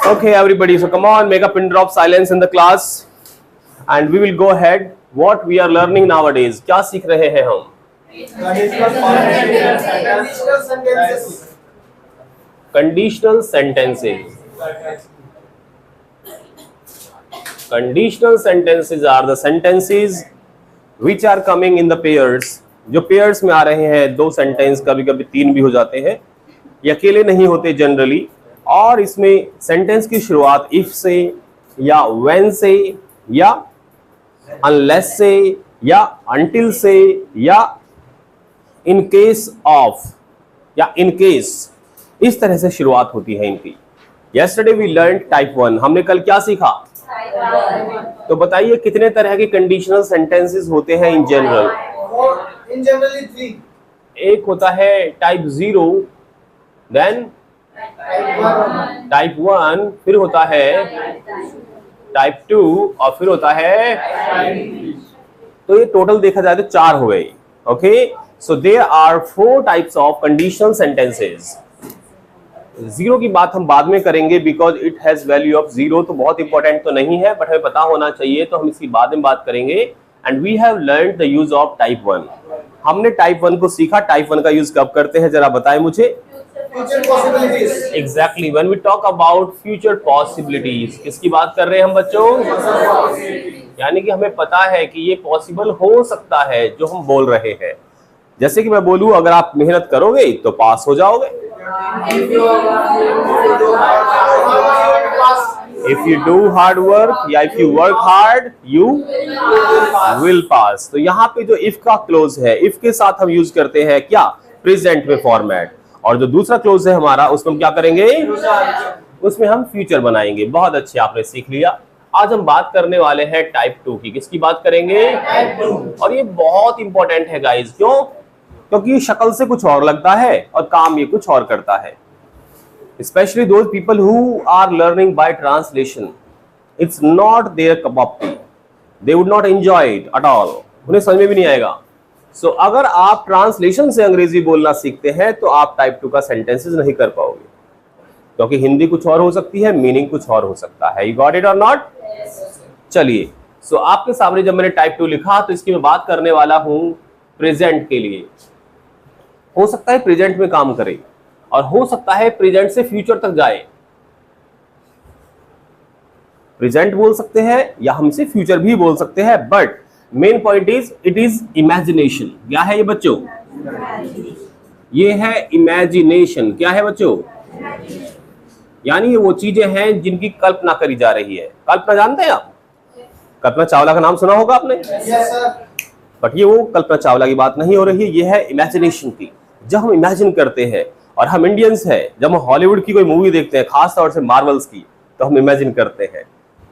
Okay, everybody, so come on, make a pin drop silence in the class and we will go ahead. What we are learning nowadays, क्या सीख रहे हैं हम? Conditional sentences. Conditional sentences are the sentences which are coming in the pairs. जो pairs में आ रहे हैं, दो सेंटेंस, कभी कभी तीन भी हो जाते हैं, ये अकेले नहीं होते जनरली, और इसमें सेंटेंस की शुरुआत इफ से या when से या unless से या until से या in case of या in case, इस तरह से शुरुआत होती है इनकी. Yesterday we learned type 1. हमने कल क्या सीखा? तो बताइए कितने तरह के कंडीशनल सेंटेंसेस होते हैं इन जनरल? In generally 3. एक होता है टाइप 0, देन टाइप 1, फिर होता है टाइप 2 और फिर होता है, तो ये टोटल देखा जाए तो 4 हो गए. Okay, so there are 4 types of conditional sentences. 0 की बात हम बाद में करेंगे because it has value of 0, तो बहुत इंपॉर्टेंट तो नहीं है बट हमें पता होना चाहिए, तो हम इसकी बाद में बात करेंगे. And we have learned the use of type 1. हमने टाइप 1 को सीखा. टाइप 1 का यूज कब करते हैं जरा बताएं मुझे. Future possibilities. Exactly, when we talk about future possibilities, किसकी बात कर रहे हैं हम बच्चों? यानी कि हमें पता है कि ये पॉसिबल हो सकता है जो हम बोल रहे हैं. जैसे कि मैं बोलूं, अगर आप मेहनत करोगे तो पास हो जाओगे. If you do hard work या if you work hard, you will pass. तो यहाँ पे जो if का क्लोज है, if के साथ हम यूज करते हैं क्या? प्रेजेंट में फॉर्मेट. और जो दूसरा क्लोज है हमारा, उसमें हम क्या करेंगे? उसमें हम फ्यूचर बनाएंगे. बहुत अच्छे, आपने सीख लिया. आज हम बात करने वाले हैं टाइप 2 की. किसकी बात करेंगे? और ये बहुत इंपॉर्टेंट है गाइज. क्यों? क्योंकि शक्ल से कुछ और लगता है और काम ये कुछ और करता है. Especially those people who are learning by translation, it's not their cup of tea. They would not enjoy it at all. उन्हें समझ में भी नहीं आएगा. So अगर आप ट्रांसलेशन से अंग्रेजी बोलना सीखते हैं तो आप टाइप 2 का सेंटेंसेस नहीं कर पाओगे, क्योंकि हिंदी कुछ और हो सकती है, मीनिंग कुछ और हो सकता है. You got it or not? चलिए, so आपके सामने जब मैंने टाइप 2 लिखा तो इसकी मैं बात करने वाला हूं प्रेजेंट के लिए. हो सकता है प्रेजेंट में काम करे और हो सकता है प्रेजेंट से फ्यूचर तक जाए. प्रेजेंट बोल सकते हैं या हमसे फ्यूचर भी बोल सकते हैं, but main point is it is imagination. क्या है ये बच्चों? ये है इमेजिनेशन. क्या है बच्चों? यानी ये वो चीजें हैं जिनकी कल्पना करी जा रही है. कल्पना जानते हैं आप? कल्पना चावला का नाम सुना होगा आपने. Yes sir. बट ये वो कल्पना चावला की बात नहीं हो रही है, ये है इमेजिनेशन की. जब हम इमेजिन करते हैं, और हम इंडियंस हैं, जब हम हॉलीवुड की कोई मूवी देखते हैं, खास तौर से मार्वल्स की, तो हम इमेजिन करते हैं.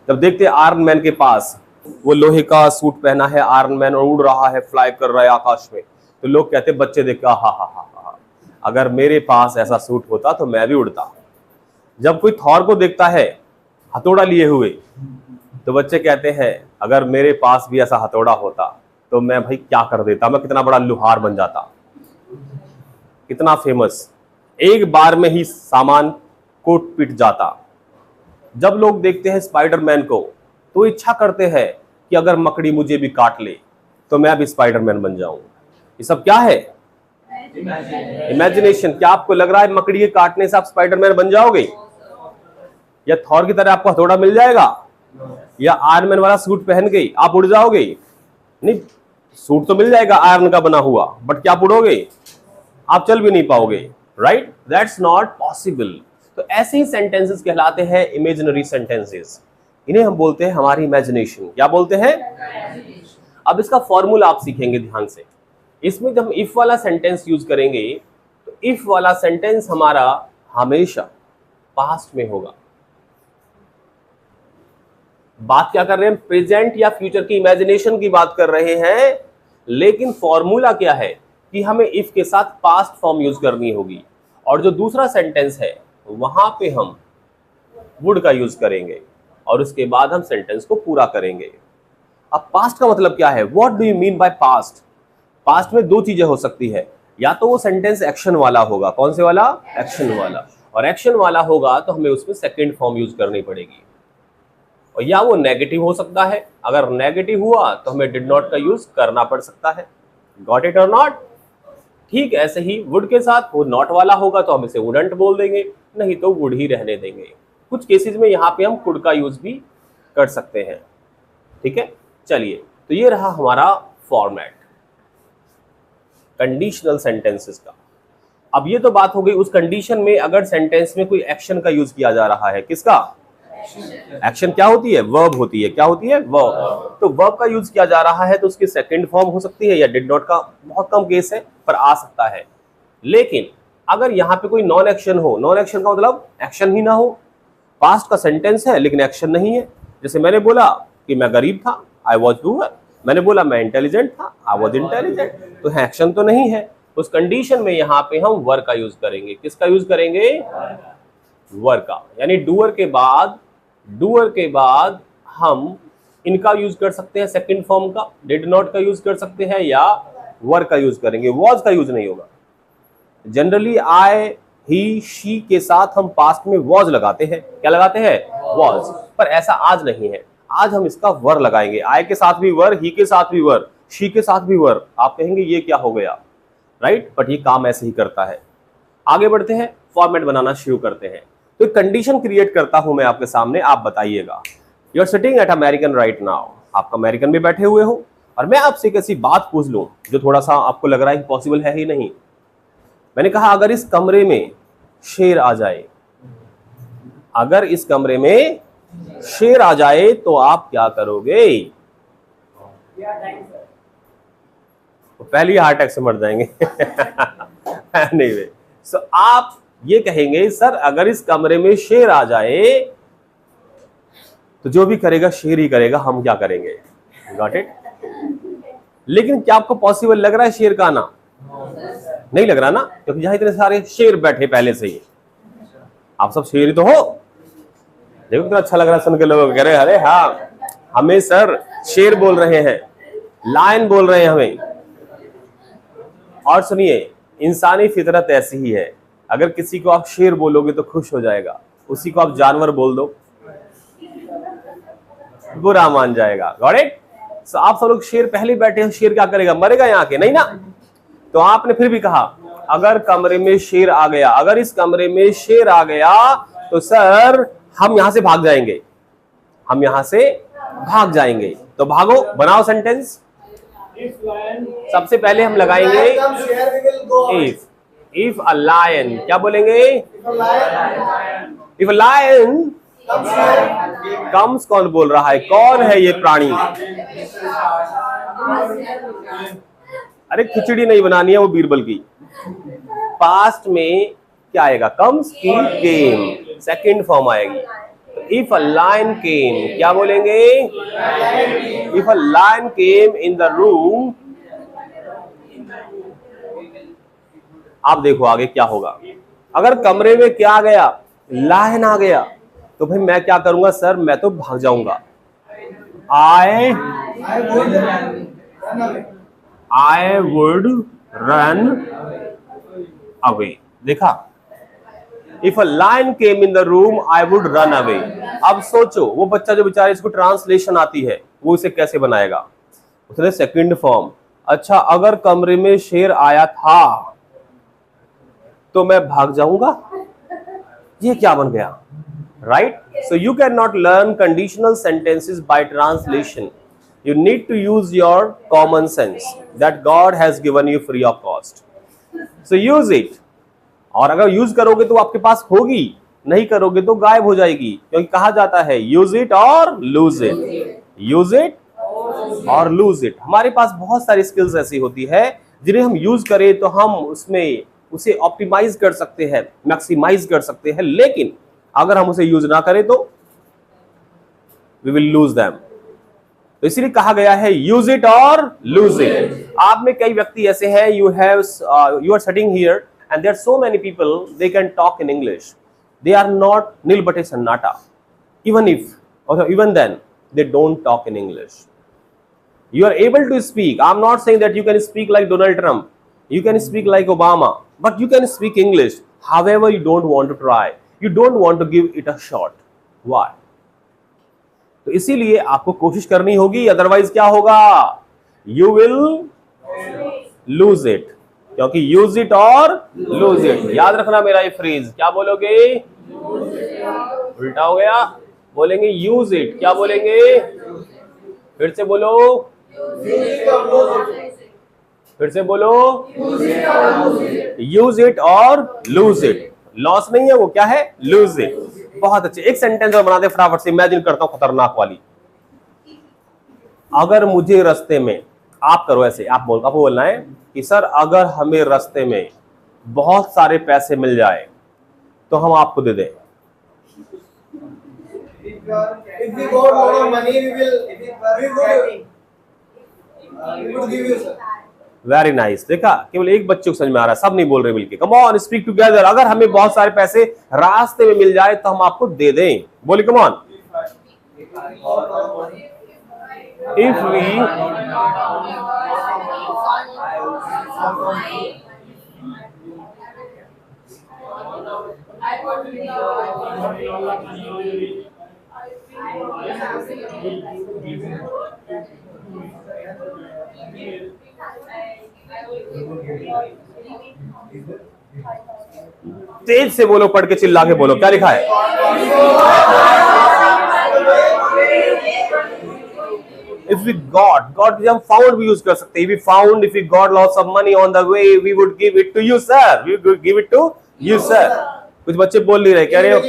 जब देखते हैं आयरन मैन के पास वो लोहे का सूट पहना है आयरन मैन और उड़ रहा है, फ्लाई कर रहा है आकाश में, तो लोग कहते हैं, बच्चे देख के, हा हा हा हा, अगर मेरे पास ऐसा सूट होता तो मैं भी उड़ता. जब कोई थॉर को देखता है हथौड़ा लिए हुए, तो बच्चे कहते हैं, अगर मेरे पास भी ऐसा हथौड़ा होता तो मैं भाई क्या कर देता, मैं कितना बड़ा लुहार बन जाता, कितना फेमस, एक बार में ही सामान कोट पिट जाता. जब लोग देखते हैं स्पाइडरमैन को तो इच्छा करते हैं कि अगर मकड़ी मुझे भी काट ले तो मैं भी स्पाइडरमैन बन जाऊं. ये सब क्या है? इमेजिनेशन. क्या आपको लग रहा है मकड़ी के काटने से आप स्पाइडरमैन बन जाओगे, या थॉर की तरह आपको हथौड़ा मिल जाएगा, या आयरन मैन वाला सूट पहन के आप उड़ जाओगे? नहीं, सूट तो मिल जाएगा आयरन का बना हुआ, बट क्या आप उड़ोगे? आप चल भी नहीं पाओगे. राइट? That's not possible. तो ऐसे ही सेंटेंसेस कहलाते हैं इमेजिनरी सेंटेंसेस. इन्हें हम बोलते हैं हमारी इमेजिनेशन. क्या बोलते हैं? अब इसका फॉर्मूला आप सीखेंगे ध्यान से. इसमें जब हम इफ वाला सेंटेंस यूज करेंगे तो इफ वाला सेंटेंस हमारा हमेशा पास्ट में होगा. बात क्या कर रहे हैं? प्रेजेंट या फ्यूचर की इमेजिनेशन की बात कर रहे हैं, लेकिन फॉर्मूला क्या है कि हमें इफ के साथ पास्ट फॉर्म यूज करनी होगी, और जो दूसरा सेंटेंस है वहां पे हम वुड का यूज करेंगे और उसके बाद हम सेंटेंस को पूरा करेंगे. अब पास्ट का मतलब क्या है? What do you mean by past? Past में दो चीजें हो सकती है, या तो वो सेंटेंस एक्शन वाला होगा. कौन से वाला? एक्शन वाला. और एक्शन वाला होगा तो हमें उसमें सेकंड फॉर्म यूज करनी पड़ेगी, और या वो नेगेटिव हो सकता है। अगर नेगेटिव हुआ तो हमें डिड नॉट का यूज करना पड़ सकता है। गॉट इट और नॉट? ठीक ऐसे ही वुड के साथ वो नॉट वाला होगा तो हम इसे वुडंट बोल देंगे, नहीं तो वुड ही रहने देंगे। कुछ केसेस में यहाँ पे हम कुड का यूज भी कर सकते हैं। ठीक है, चलिए, तो ये रहा हमारा फॉर्मेट कंडीशनल सेंटेंसेस का। अब ये तो बात हो गई उस कंडीशन में अगर सेंटेंस में कोई एक्शन का यूज किया जा रहा है। किसका? एक्शन क्या होती है? वर्ब होती है। क्या होती है? वर्ब। तो वर्ब का यूज किया जा रहा है तो उसकी सेकंड फॉर्म हो सकती है, या डिड नॉट का बहुत कम केस है पर आ सकता है। लेकिन अगर यहाँ पे कोई नॉन एक्शन हो, नॉन एक्शन का मतलब एक्शन ही ना हो, पास्ट का सेंटेंस है लेकिन एक्शन नहीं है। जैसे मैंने बोला कि मैं गरीब था, आई वॉज पुअर। मैंने बोला मैं इंटेलिजेंट था, आई वॉज इंटेलिजेंट। तो एक्शन तो नहीं है, उस कंडीशन में यहाँ पे हम वर का यूज करेंगे। किसका यूज करेंगे? वर का। यानी डूअर के बाद हम इनका यूज कर सकते हैं, सेकंड फॉर्म का, डिड नॉट का यूज कर सकते हैं, या वर का यूज करेंगे। वॉज का यूज नहीं होगा। जनरली आई, ही, शी के साथ हम पास्ट में वॉज लगाते हैं। क्या लगाते हैं? वॉज। पर ऐसा आज नहीं है, आज हम इसका वर लगाएंगे। आई के साथ भी वर, ही के साथ भी वर, शी के साथ भी वर। आप कहेंगे ये क्या हो गया, राइट? बट ये काम ऐसे ही करता है। आगे बढ़ते हैं, फॉर्मेट बनाना शुरू करते हैं। तो एक कंडीशन क्रिएट करता हूं मैं आपके सामने, आप बताइएगा। You are sitting at American right now. आप अमेरिकन में बैठे हुए हो और मैं आपसे एक ऐसी बात पूछ लूं जो थोड़ा सा आपको लग रहा है कि पॉसिबल है ही नहीं। मैंने कहा अगर इस कमरे में शेर आ जाए, अगर इस कमरे में शेर आ जाए तो आप क्या करोगे? तो पहले हार्ट अटैक से मर जाएंगे। anyway, so आप ये कहेंगे सर अगर इस कमरे में शेर आ जाए तो जो भी करेगा शेर ही करेगा, हम क्या करेंगे? Got it? लेकिन क्या आपको पॉसिबल लग रहा है शेर का आना? नहीं लग रहा ना, क्योंकि यहां इतने सारे शेर बैठे पहले से ही। आप सब शेर ही तो हो। देखो कितना अच्छा लग रहा है सुन के, लोग कह रहे अरे हाँ हमें सर शेर बोल रहे हैं, लायन बोल रहे हैं हमें। और सुनिए, इंसानी फितरत ऐसी ही है, अगर किसी को आप शेर बोलोगे तो खुश हो जाएगा, उसी को आप जानवर बोल दो बुरा मान जाएगा। Got it? सो आप सब लोग शेर पहले बैठे हैं, शेर क्या करेगा? मरेगा यहाँ के? नहीं ना। तो आपने फिर भी कहा अगर कमरे में शेर आ गया, अगर इस कमरे में शेर आ गया तो सर हम यहां से भाग जाएंगे, हम यहां से भाग जाएंगे। तो भागो, बनाओ सेंटेंस। सबसे पहले हम लगाएंगे इफ अ लायन। क्या बोलेंगे? If a lion comes. कौन बोल रहा है? कौन है ये प्राणी? अरे खिचड़ी नहीं बनानी है, वो बीरबल की। पास्ट में क्या आएगा? कम्स की केम, सेकंड फॉर्म आएगी। इफ अ लायन केम, क्या बोलेंगे? If a lion came in the room. आप देखो आगे क्या होगा। अगर कमरे में क्या आ गया? लायन आ गया, तो भाई मैं क्या करूंगा सर? मैं तो भाग जाऊंगा। I would run away. देखा, if a lion came in the room I would run away. अब सोचो वो बच्चा जो बेचारा इसको ट्रांसलेशन आती है वो इसे कैसे बनाएगा? उसने सेकंड फॉर्म। अच्छा, अगर कमरे में शेर आया था तो मैं भाग जाऊंगा, ये क्या बन गया? Right? So you can not learn conditional sentences bye translation. You need to use your common sense that God has given you free of cost. So use it. और अगर यूज करोगे तो आपके पास होगी, नहीं करोगे तो गायब हो जाएगी, क्योंकि कहा जाता है यूज इट और लूज इट, यूज इट और लूज इट। हमारे पास बहुत सारी स्किल्स ऐसी होती है जिन्हें हम यूज करें तो हम उसमें उसे ऑप्टिमाइज कर सकते हैं, मैक्सिमाइज कर सकते हैं, लेकिन अगर हम उसे यूज ना करें तो वी विल लूज देम। तो इसीलिए कहा गया है यूज इट और लूज इट। आप में कई व्यक्ति ऐसे हैं, you are sitting here and there are so many people, they can talk in English, they are not नील बटे सन्नाटा, even then they don't talk in English. You are able to speak. I'm not saying that you can speak like Donald Trump, you can speak like Obama, but you can speak English. however you don't want to try, you don't want to give it a shot. Why? तो इसीलिए आपको कोशिश करनी होगी, otherwise क्या होगा? You will lose it. क्योंकि use it और lose it, याद रखना मेरा ये फ्रेज। क्या बोलोगे? उल्टा हो गया, बोलेंगे use it। क्या बोलेंगे? फिर से बोलो, फिर से बोलो, यूज इट और लूज इट। लॉस नहीं है वो, क्या है? Lose it. बहुत अच्छे। एक सेंटेंस और बना दे फटाफट से, इमेजिन करता हूं खतरनाक वाली। अगर मुझे रास्ते में, आप करो ऐसे, आपको बोलना है कि सर अगर हमें रास्ते में बहुत सारे पैसे मिल जाए तो हम आपको दे दें। If we got lot of money, we would give you, sir. Very nice. देखा, केवल एक बच्चे को समझ में आ रहा है, सब नहीं बोल रहे मिलके। Come on, speak together. अगर हमें बहुत सारे पैसे रास्ते में मिल जाए तो हम आपको दे दें। बोलिए, कम ऑन। इफ वी तेज से बोलो, पढ़ के चिल्ला के बोलो, क्या लिखा है? If we got हम found भी यूज कर सकते हैं। If we found, if we got lots of money on the way, we would give it to you, sir. We would give it to you, sir. कुछ बच्चे बोल नहीं रहे, कह रहे हो?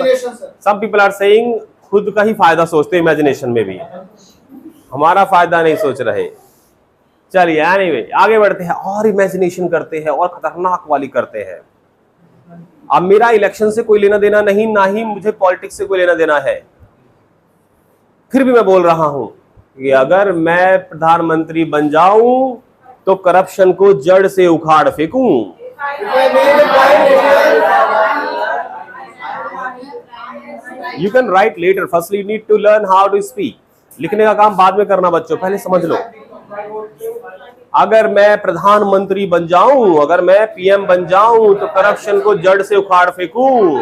Some people are saying खुद का ही फायदा सोचते हैं इमेजिनेशन में भी, हमारा फायदा नहीं सोच रहे। चलिए एनीवे, आगे बढ़ते हैं और इमेजिनेशन करते हैं और खतरनाक वाली करते हैं। अब मेरा इलेक्शन से कोई लेना देना नहीं, ना ही मुझे पॉलिटिक्स से कोई लेना देना है, फिर भी मैं बोल रहा हूं कि अगर मैं प्रधानमंत्री बन जाऊं तो करप्शन को जड़ से उखाड़ फेंकूं। You can write letter, firstly you need to learn how to speak. लिखने का काम बाद में करना बच्चों, पहले समझ लो। अगर मैं प्रधानमंत्री बन जाऊं, अगर मैं पीएम बन जाऊं तो करप्शन को जड़ से उखाड़ फेंकूं।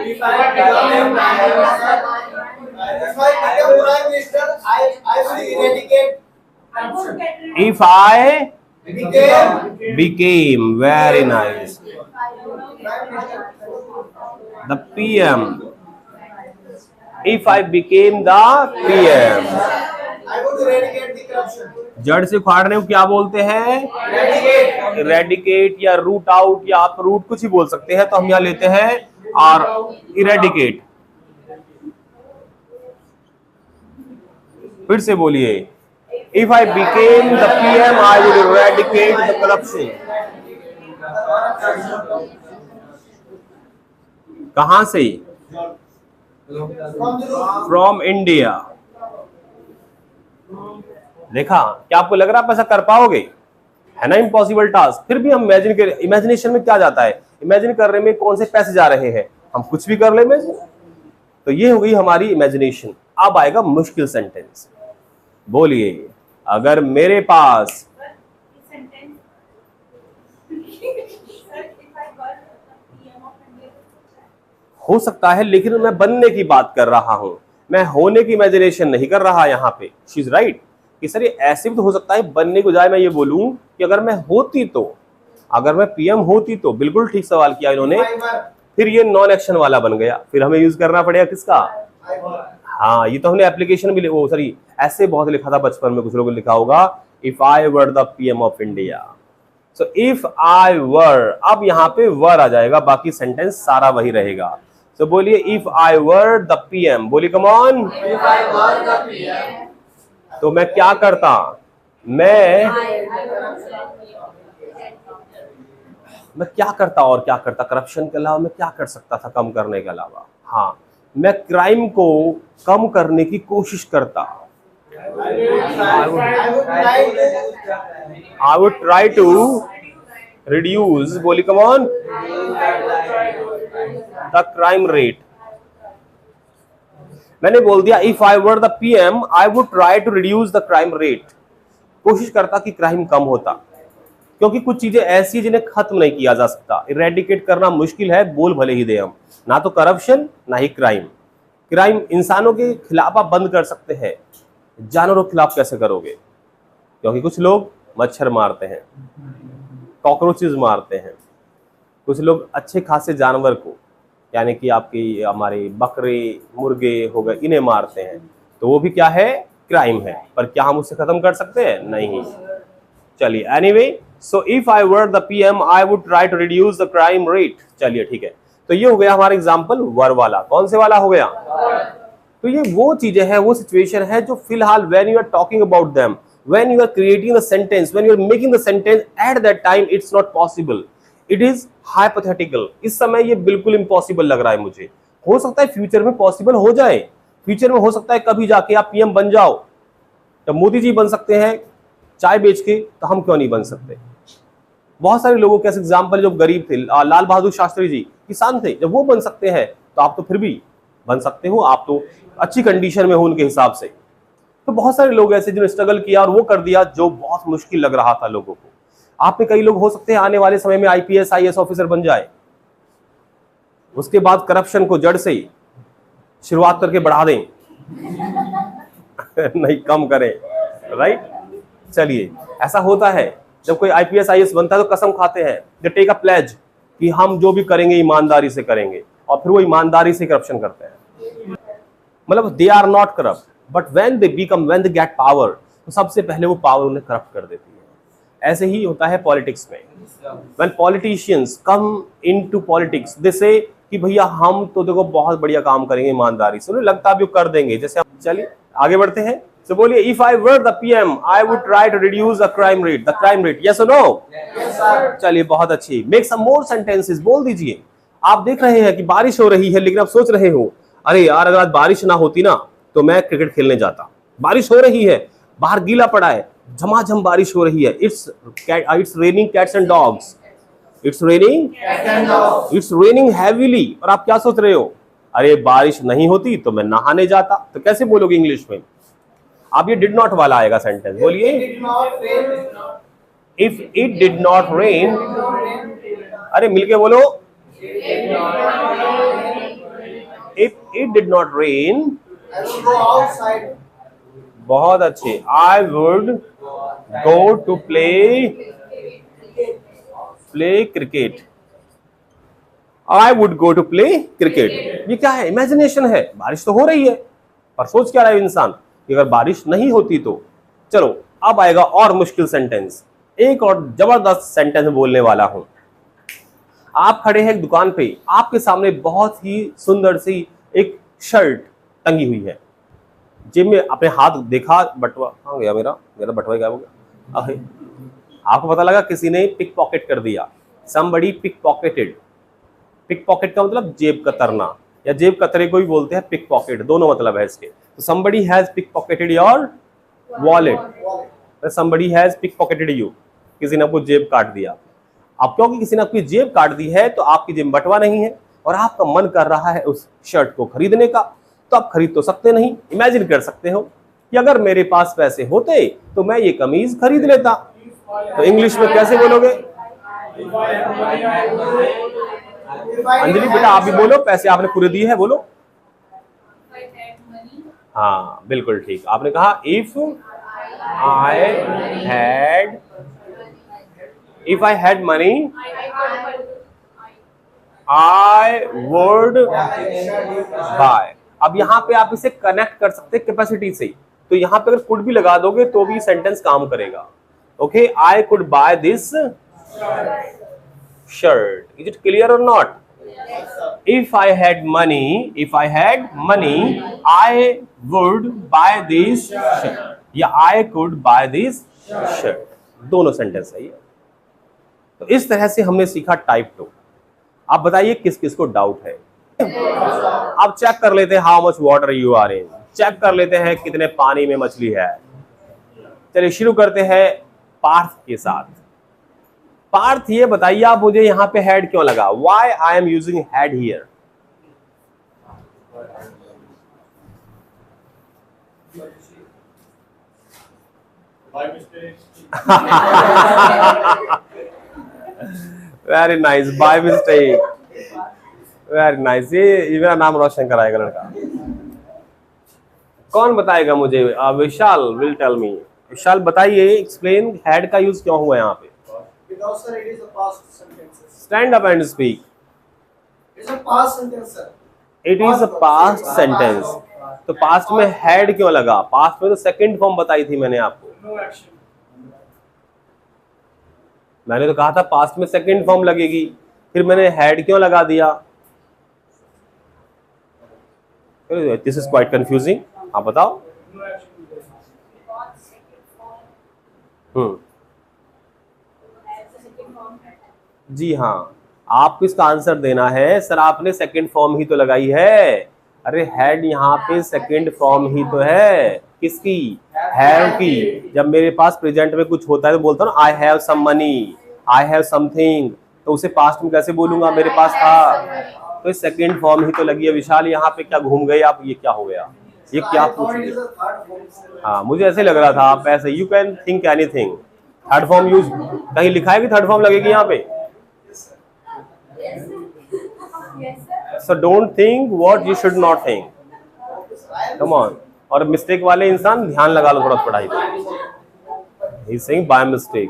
If I became, very nice, the PM. If I became the PM, I would eradicate the corruption. जड़ से उखाड़ने को क्या बोलते हैं? इरेडिकेट या रूट आउट, या आप रूट कुछ ही बोल सकते हैं, तो हम यहाँ लेते हैं और इरेडिकेट। फिर से बोलिए, if I became the PM I would eradicate the corruption. कहां से? From India. देखा, क्या आपको लग रहा है आप ऐसा कर पाओगे? है ना इम्पॉसिबल टास्क। फिर भी हम इमेजिनेशन में क्या जाता है? इमेजिन करने में कौन से पैसे जा रहे हैं, हम कुछ भी कर ले इमेजिन। तो ये हो गई हमारी इमेजिनेशन। अब आएगा मुश्किल सेंटेंस। बोलिए, अगर मेरे पास हो सकता है, लेकिन मैं बनने की बात कर रहा हूं, मैं होने की इमेजिनेशन नहीं कर रहा यहां पे। शी इज राइट कि सर ये ऐसे भी तो हो सकता है, बनने को जाए मैं ये बोलूं कि अगर मैं होती तो, अगर मैं पीएम होती तो। बिल्कुल ठीक सवाल किया इन्होंने। फिर ये नॉन एक्शन वाला बन गया, फिर हमें यूज करना पड़ेगा किसका? हाँ, ये तो हमने एप्लीकेशन भी वो सॉरी ऐसे बहुत लिखा था बचपन में, कुछ लोगों ने लिखा होगा, if I were the PM of India. So if I were, अब यहाँ पे वर आ जाएगा, बाकी सेंटेंस सारा वही रहेगा। सो बोलिए, if I were the PM. बोलिए, कम ऑन। तो मैं क्या करता? मैं क्या करता और क्या करता? करप्शन के अलावा मैं क्या कर सकता था कम करने के अलावा? हाँ, मैं क्राइम को कम करने की कोशिश करता। I would try to reduce, बोली come on, the crime rate. मैंने बोल दिया, if I were the PM I would try to reduce the crime rate. कोशिश करता कि क्राइम कम होता। क्योंकि कुछ चीजें ऐसी हैं जिन्हें खत्म नहीं किया जा सकता, इरेडिकेट करना मुश्किल है, बोल भले ही दे हम। ना तो करप्शन, ना ही क्राइम। क्राइम इंसानों के खिलाफ आप बंद कर सकते हैं, जानवरों के खिलाफ कैसे करोगे? क्योंकि कुछ लोग मच्छर मारते हैं, कॉकरोचेस मारते हैं, कुछ लोग अच्छे खासे जानवर को, यानी कि आपकी हमारे बकरे मुर्गे हो गए, इन्हें मारते हैं, तो वो भी क्या है? क्राइम है। पर क्या हम उसे खत्म कर सकते हैं? नहीं। चलिए, anyway, so if I were the PM I would try to reduce the crime rate. चलिए ठीक है, तो ये हो गया हमारा एग्जाम्पल वर वाला। कौन से वाला हो गया? तो ये वो चीजें हैं, वो सिचुएशन है जो फिलहाल when you are talking about them, when you are creating the sentence, when you are making the sentence, at that time it's not possible, it is hypothetical. इस समय ये बिल्कुल इम्पॉसिबल लग रहा है मुझे। हो सकता है फ्यूचर में पॉसिबल हो जाए, फ्यूचर में हो सकता है कभी जाके आप पीएम बन जाओ। जब मोदी जी बन सकते हैं चाय बेच के, तो हम क्यों नहीं बन सकते? बहुत सारे लोगों के ऐसे एग्जाम्पल जो गरीब थे, लाल बहादुर शास्त्री जी किसान थे, जब वो बन सकते हैं तो आप तो फिर भी बन सकते हो, आप तो अच्छी कंडीशन में हो उनके हिसाब से। तो बहुत सारे लोग ऐसे जिन्होंने स्ट्रगल किया और वो कर दिया जो बहुत मुश्किल लग रहा था लोगों को। आप में कई लोग हो सकते हैं आने वाले समय में आईपीएस आईएएस ऑफिसर बन जाए, उसके बाद करप्शन को जड़ से ही शुरुआत करके बढ़ा दें नहीं कम करें, राइट? चलिए, ऐसा होता है जब कोई आईपीएस आईएएस बनता है तो कसम खाते हैं, दे टेक अ प्लेज कि हम जो भी करेंगे ईमानदारी से करेंगे, और फिर वो ईमानदारी से करप्शन करते हैं। मतलब they are not corrupt, but when they get power, तो सबसे पहले वो पावर उन्हें करप्ट कर देती है। ऐसे ही होता है पॉलिटिक्स में। When politicians come into politics, they say कि भैया हम तो देखो बहुत बढ़िया काम करेंगे ईमानदारी से, उन्हें लगता भी कर देंगे। जैसे चलिए आगे बढ़ते हैं। तो बोलिए, if I were the PM I would try to reduce the crime rate. Yes और नो? चलिए, बहुत अच्छी। मेक सम मोर सेंटेंसेस, बोल दीजिए। आप देख रहे हैं कि बारिश हो रही है, लेकिन आप सोच रहे हो, अरे यार अगर आज बारिश ना होती ना तो मैं क्रिकेट खेलने जाता। बारिश हो रही है, बाहर गीला पड़ा है, झमाझम बारिश हो रही है, it's raining cats and dogs, it's raining heavily. और आप क्या सोच रहे हो? अरे बारिश नहीं होती तो मैं नहाने जाता। तो कैसे बोलोगे इंग्लिश में? आप ये डिड नॉट वाला आएगा सेंटेंस। बोलिए, if it did not rain. अरे मिलके बोलो, if it did not rain. बहुत अच्छे। I would go to play cricket. I would go to play cricket. ये क्या है? इमेजिनेशन है। बारिश तो हो रही है, पर सोच क्या रहा है इंसान कि अगर बारिश नहीं होती तो। चलो, अब आएगा और मुश्किल सेंटेंस। एक और जबरदस्त सेंटेंस बोलने वाला हूं। आप खड़े हैं एक दुकान पे, आपके सामने बहुत ही सुंदर सी एक शर्ट टंगी हुई है। जेब में अपने हाथ देखा, बटवा कहाँ गया? मेरा बटवा क्या हो गया? अरे आपको पता लगा किसी ने पिक पॉकेट कर दिया। Somebody pick pocketed. Pick pocket का मतलब जेब कतरना, या जेब कतरे को भी बोलते हैं पिक पॉकेट, दोनों मतलब है इसके। तो somebody has pick pocketed your wallet, somebody has pick pocketed you. किसी ने आपको जेब काट दिया। अब क्योंकि किसी ने आपकी जेब काट दी है तो आपकी जेब बटवा नहीं है और आपका मन कर रहा है उस शर्ट को खरीदने का, तो आप खरीद तो सकते नहीं। इमेजिन कर सकते हो कि अगर मेरे पास पैसे होते तो मैं ये कमीज खरीद लेता। तो इंग्लिश में कैसे बोलोगे? अंजलि बेटा आप भी बोलो, पैसे आपने पूरे दिए हैं, बोलो। हाँ बिल्कुल ठीक, आपने कहा if I had money I would buy. अब यहाँ पे आप इसे कनेक्ट कर सकते हैं कैपेसिटी से, तो यहाँ पे अगर कुड भी लगा दोगे तो भी सेंटेंस काम करेगा। Okay, I could by this shirt. Is it clear और not? If I had money, I would buy this shirt, या I could buy this shirt। दोनों सेंटेंस है ये। तो इस तरह से हमने सीखा टाइप 2। आप बताइए किस किस को डाउट है? आप चेक कर लेते हैं how much water you are in, check कर लेते हैं कितने पानी में मछली है। चलिए शुरू करते हैं पार्थ के साथ। पार्थ ये बताइए आप मुझे यहाँ पे हेड क्यों लगा? Why I am using head here? Very nice, by mistake, very nice. ये मेरा नाम रोशन कराएगा लड़का। कौन बताएगा मुझे? विशाल विल टेल मी। विशाल बताइए, एक्सप्लेन हैड का यूज क्यों हुआ यहाँ पे? Because sir, it is a past sentence. Stand up and speak. It's a past sentence, sir. It is a past sentence. तो पास्ट में हैड क्यों लगा? पास्ट में तो सेकंड फॉर्म बताई थी मैंने आपको। No action. मैंने तो कहा था पास्ट में सेकंड फॉर्म लगेगी, फिर मैंने हैड क्यों लगा दिया? This is quite confusing. आप बताओ। No action. जी हाँ, आपको इसका आंसर देना है। सर आपने सेकंड फॉर्म ही तो लगाई है। अरे हैड यहाँ पे सेकंड फॉर्म ही तो है। किसकी? हैव की। जब मेरे पास प्रेजेंट में कुछ होता है तो बोलता हूँ ना, I have some money, I have something, तो उसे पास्ट में कैसे बोलूंगा? मेरे पास था। तो सेकंड फॉर्म ही तो लगी है। विशाल यहाँ पे क्या घूम गए आप? ये क्या हो गया? ये क्या पूछ It लिया? is a third form, sir. हाँ, मुझे ऐसे लग रहा था आप ऐसे, you can think anything. Third form use कहीं लिखा है कि थर्ड फॉर्म लगेगी यहाँ पे? So don't think what you should not think. Come on. और मिस्टेक वाले इंसान ध्यान लगा लो थोड़ा पढ़ाई पे। He is saying by mistake.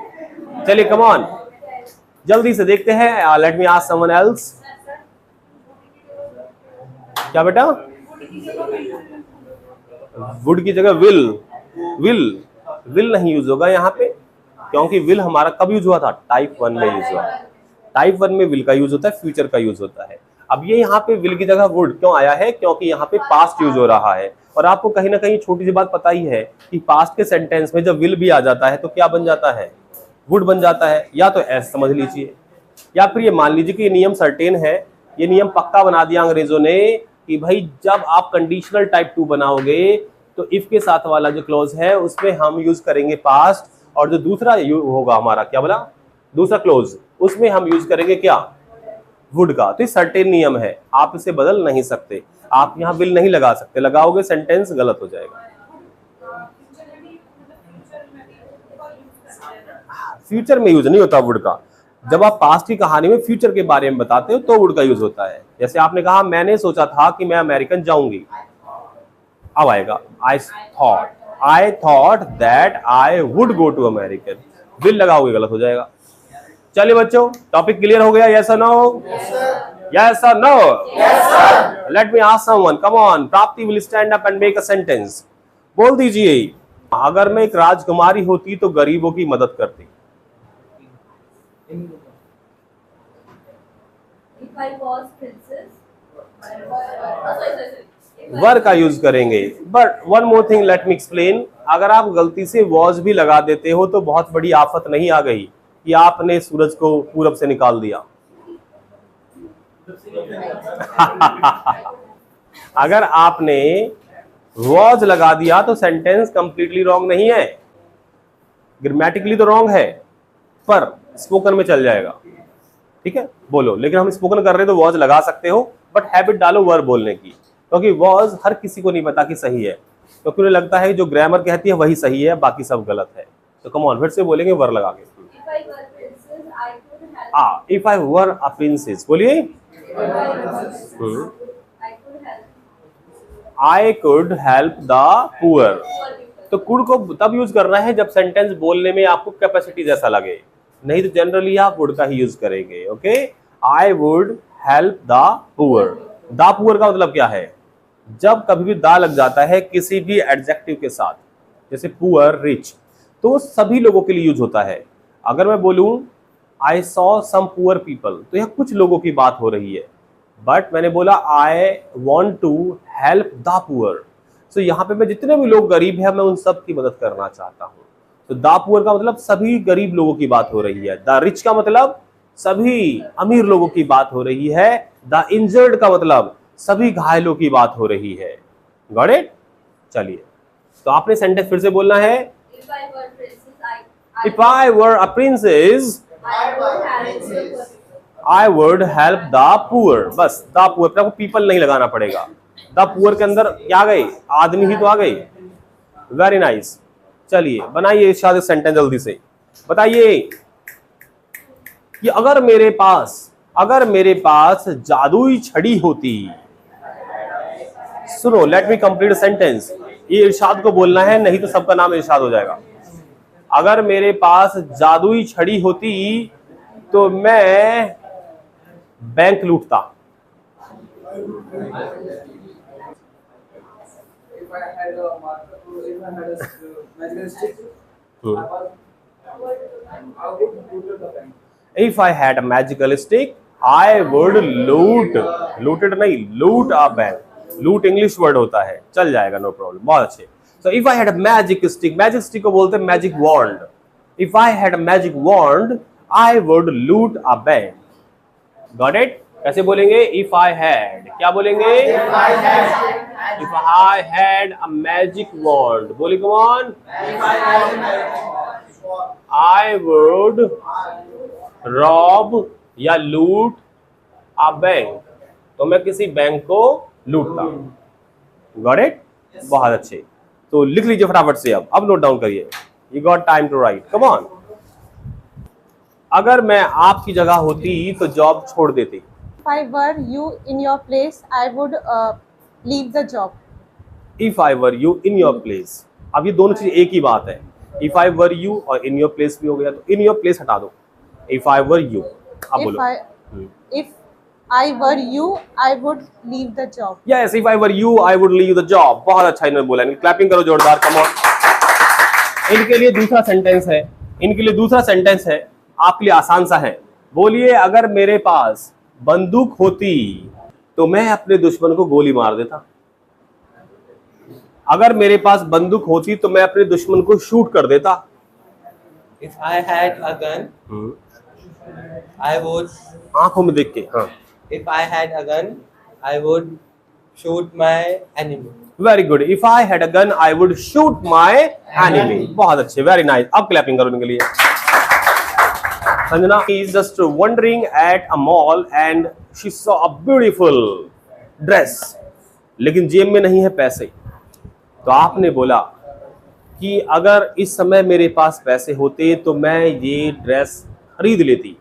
चलिए कम ऑन, जल्दी से देखते हैं। Late me ask someone else. क्या बेटा? वुड की जगह विल। विल नहीं यूज होगा यहाँ पे, क्योंकि विल हमारा कब यूज हुआ था? टाइप 1 में यूज हुआ। टाइप 1 में विल का यूज होता है, फ्यूचर का यूज होता है। अब ये यहाँ पे विल की जगह वुड क्यों आया है? क्योंकि यहाँ पे पास्ट यूज हो रहा है। और आपको कहीं ना कहीं छोटी सी बात पता ही है कि पास्ट के सेंटेंस में जब विल भी आ जाता है तो क्या बन जाता है? वुड बन जाता है। या तो ऐसे समझ लीजिए, या फिर ये मान लीजिए कि ये नियम सर्टेन है। ये नियम पक्का बना दिया अंग्रेजों ने कि भाई जब आप कंडीशनल टाइप 2 बनाओगे तो इफ के साथ वाला जो क्लॉज है उसमें हम यूज करेंगे पास्ट, और जो दूसरा होगा हमारा, क्या बोला, दूसरा क्लॉज, उसमें हम यूज करेंगे क्या? वुड का। तो ये सर्टेन नियम है, आप इसे बदल नहीं सकते। आप यहाँ विल नहीं लगा सकते, लगाओगे सेंटेंस गलत हो जाएगा। फ्यूचर में यूज नहीं होता वुड का। जब आप पास्ट की कहानी में फ्यूचर के बारे में बताते हो तो वुड का यूज होता है। जैसे आपने कहा मैंने सोचा था कि मैं अमेरिकन जाऊंगी, अब आएगा I thought that I would go to American. Will लगाओगे गलत हो जाएगा। चलिए बच्चों, टॉपिक क्लियर हो गया? यस और नो? यस और no? Let me ask someone, come on. Prapti will stand up and make a sentence. बोल दीजिए, अगर मैं एक राजकुमारी होती तो गरीबों की मदद करती। If I was princess, वर का यूज करेंगे। But one more thing let me explain. अगर आप गलती से वॉज भी लगा देते हो तो बहुत बड़ी आफत नहीं आ गई कि आपने सूरज को पूरब से निकाल दिया। अगर आपने वॉज लगा दिया तो सेंटेंस कंप्लीटली रॉन्ग नहीं है, ग्रामेटिकली तो रॉन्ग है, पर स्पोकन में चल जाएगा। ठीक है, बोलो। लेकिन हम स्पोकन कर रहे हैं तो वॉज लगा सकते हो, बट हैबिट डालो वर बोलने की, क्योंकि वॉज हर किसी को नहीं पता कि सही है, क्योंकि उन्हें लगता है जो ग्रामर कहती है वही सही है, बाकी सब गलत है। तो कम ऑन, फिर से बोलेंगे वर लगा के। if I were if I were princess, I could help. A princess, बोलिए। If I was princess, I could help I could help the poor. poor people. तो कुड को तब यूज करना है जब सेंटेंस बोलने में आपको कैपेसिटी जैसा लगे, नहीं तो जनरली आप वुड का ही यूज करेंगे। Okay, I would help the poor. The poor का मतलब क्या है? जब कभी भी दा लग जाता है किसी भी एडजेक्टिव के साथ, जैसे पुअर, रिच, तो वो सभी लोगों के लिए यूज होता है। अगर मैं बोलूं I saw some poor people, तो यह कुछ लोगों की बात हो रही है। बट मैंने बोला I want to help the poor, तो यहाँ पे मैं जितने भी लोग गरीब हैं मैं उन सब की मदद करना चाहता हूँ। तो द पुअर का मतलब सभी गरीब लोगों की बात हो रही है। द रिच का मतलब सभी अमीर लोगों की बात हो रही है। द इंजर्ड का मतलब सभी घायलों की बात हो रही है। Got it? चलिए, तो आपने सेंटेंस फिर से बोलना है। If I were princess, if I were a princess I would help the poor people. I would help the poor. बस द पुअर पे आपको पीपल नहीं लगाना पड़ेगा। द पुअर के अंदर क्या आ गई? आदमी ही तो आ गई। Very nice. चलिए बनाइए शायद सेंटेंस जल्दी से बताइए। कि अगर मेरे पास जादुई छड़ी होती। सुनो, लेट मी कंप्लीट सेंटेंस। ये इरशाद को बोलना है, नहीं तो सबका नाम इरशाद हो जाएगा। अगर मेरे पास जादुई छड़ी होती तो मैं बैंक लूटता। If I had a marker, if I had a magical stick, I would loot the bank. If I had a magical stick, I would looted नहीं, loot a bank. लूट इंग्लिश वर्ड होता है, चल जाएगा, no problem, बहुत अच्छे। So if I had a magic stick को बोलते हैं magic wand. If I had a magic wand, I would loot a bank. Got it? कैसे बोलेंगे? If I had, क्या बोलेंगे? If I had a magic wand, बोलिए come on. I would rob या लूट a bank. तो मैं किसी बैंक को लूटता। Got it? बहुत अच्छे। तो लिख लीजिए फटाफट से, अब नोट डाउन करिए। You got time to write. Come on. अगर मैं आपकी जगह होती तो जॉब छोड़ देती। If I were you in your place, I would leave the job. If I were you in your place. अब ये दोनों चीज एक ही बात है। If I were you और in your place भी हो गया, तो in your place हटा दो। If I were you, अब बोलो। If I were you, I would leave the job. Yes, if I were you, I would leave the job. बहुत अच्छा इन्होंने बोला। क्लैपिंग करो जोरदार, come on. इनके लिए दूसरा सेंटेंस है, आपके लिए आसान सा है। बोलिए, अगर मेरे पास बंदूक होती तो मैं अपने दुश्मन को गोली मार देता। अगर मेरे पास बंदूक होती तो मैं अपने दुश्मन को शूट कर देता। If I had a gun, I would. आंखों में देख के, हाँ। If I had a gun, I would shoot my enemy. Very good. If I had a gun, I would shoot my enemy. बहुत अच्छे, वेरी नाइस। अब clapping करो इनके लिए। Sanjana is just wandering at a mall and she saw a beautiful dress, लेकिन जेब में नहीं है पैसे। तो आपने बोला कि अगर इस समय मेरे पास पैसे होते तो मैं ये ड्रेस खरीद लेती।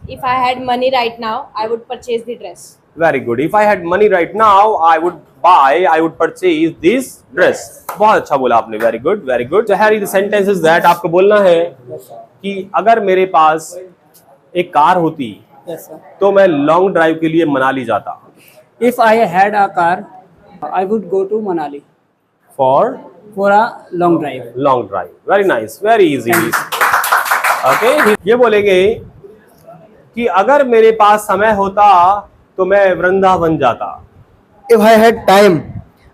If I had money right now, I would purchase the dress. Very good. If I had money right now, I would purchase this dress. बहुत अच्छा बोला आपने, very good, very good. So here is the sentences that आपको बोलना है कि अगर मेरे पास एक कार होती तो मैं लॉन्ग ड्राइव के लिए मनाली जाता। If I had a car, I would go to Manali For a long drive. long drive. Very nice, very easy. Okay. ये बोलेंगे कि अगर मेरे पास समय होता तो मैं वृंदावन जाता। If I had time,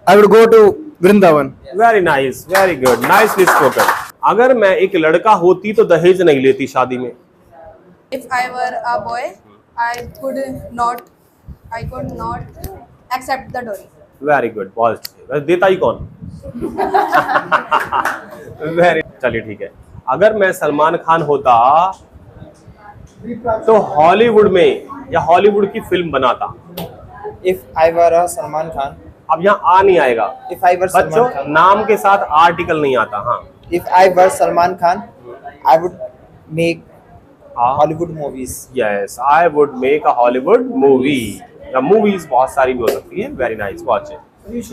I would go to Vrindavan. Very nice, very good, nicely spoken. अगर मैं एक लड़का होती तो दहेज नहीं लेती शादी में। If I were a boy, I could not accept the dowry. Very good, बहुत अच्छे। देता ही कौन? वेरी, चलिए ठीक है। अगर मैं सलमान खान होता तो हॉलीवुड में या हॉलीवुड की फिल्म बनाता। If I were a Salman Khan, अब यहाँ आ नहीं आएगा if I were बच्चों, Salman Khan, नाम के साथ आर्टिकल नहीं आता। हाँ, if I were Salman Khan, I would make Hollywood movies. Yes, I would make a Hollywood movie. या मूवीज बहुत सारी भी हो सकती है। वेरी नाइस, बहुत अच्छे।